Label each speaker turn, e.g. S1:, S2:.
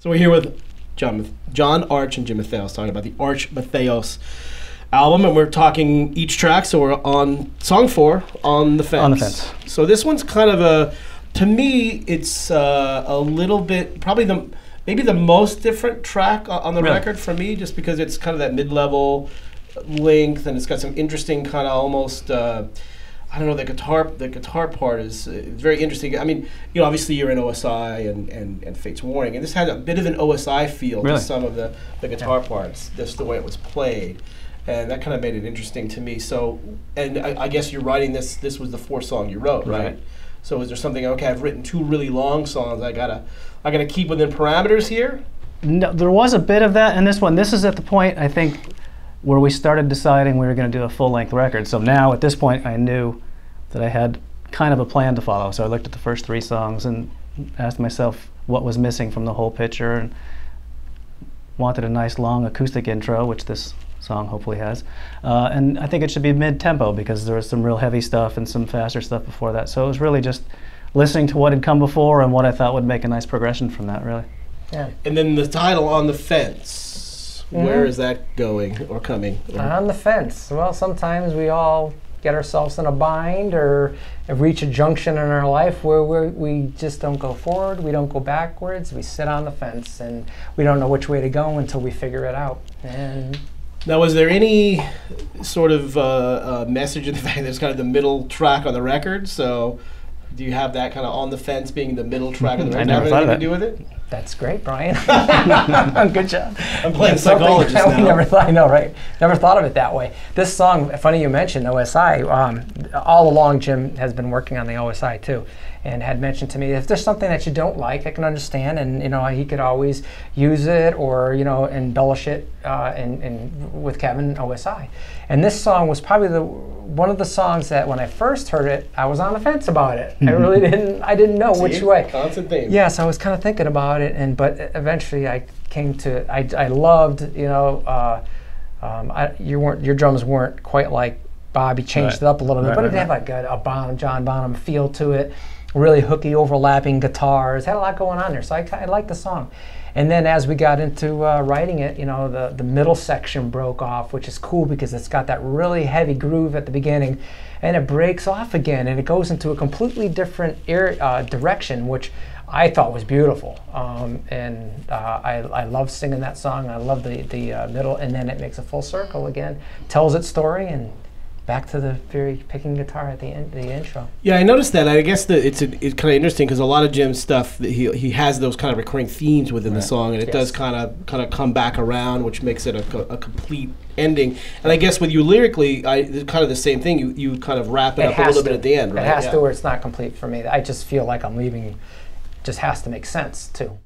S1: So we're here with John Arch and Jim Matheos talking about the Arch Matheos album, and we're talking each track. So we're on song 4, On the Fence.
S2: On the Fence.
S1: So this one's kind of to me, it's a little bit, probably maybe the most different track on the record for me, just because it's kind of that mid-level length, and it's got some interesting kind of almost, I don't know, the guitar part is very interesting. I mean, you know, obviously you're in OSI and Fate's Warning, and this had a bit of an OSI feel to some of the guitar parts, just the way it was played. And that kind of made it interesting to me. So, and I guess you're writing this was the 4th song you wrote, right? So is there something, okay, I've written 2 really long songs, I gotta keep within parameters here?
S2: No, there was a bit of that in this one. This is at the point, I think, where we started deciding we were going to do a full-length record. So now, at this point, I knew that I had kind of a plan to follow. So I looked at the first 3 songs and asked myself what was missing from the whole picture, and wanted a nice long acoustic intro, which this song hopefully has. And I think it should be mid-tempo because there was some real heavy stuff and some faster stuff before that. So it was really just listening to what had come before and what I thought would make a nice progression from that, really.
S3: Yeah.
S1: And then the title, On the Fence, where is that going or coming?
S3: On the fence. Well, sometimes we all get ourselves in a bind or reach a junction in our life where we just don't go forward, we don't go backwards, we sit on the fence, and we don't know which way to go until we figure it out. And
S1: now, was there any sort of message in the fact that it's kind of the middle track on the record? So do you have that kind of On the Fence being the middle track of the record?
S2: I never thought of that.
S1: Do with it?
S3: That's great, Brian. Good job.
S1: I'm playing psychologist now.
S3: I know, right? Never thought of it that way. This song, funny you mentioned OSI. All along, Jim has been working on the OSI too, and had mentioned to me, if there's something that you don't like, I can understand, and you know, he could always use it or embellish it with Kevin OSI. And this song was probably one of the songs that when I first heard it, I was on the fence about it. I really didn't know which way.
S1: Constant theme.
S3: Yes, I was kind of thinking about it, but eventually I came to. I loved, your drums weren't quite like Bobby changed it up a little bit, but it had like a John Bonham feel to it. Really hooky, overlapping guitars. Had a lot going on there, so I liked the song. And then as we got into writing it, the middle section broke off, which is cool because it's got that really heavy groove at the beginning, and it breaks off again, and it goes into a completely different direction, which I thought was beautiful. I love singing that song. I love the middle, and then it makes a full circle again, tells its story, and back to the very picking guitar at the end, the intro.
S1: Yeah, I noticed that. I guess that it's kind of interesting because a lot of Jim's stuff, he has those kind of recurring themes within the song, and it does kind of come back around, which makes it a complete ending. And I guess with you lyrically, it's kind of the same thing. You kind of wrap it up a little bit at the end, right?
S3: It has to, or it's not complete for me. I just feel like I'm leaving. Just has to make sense too.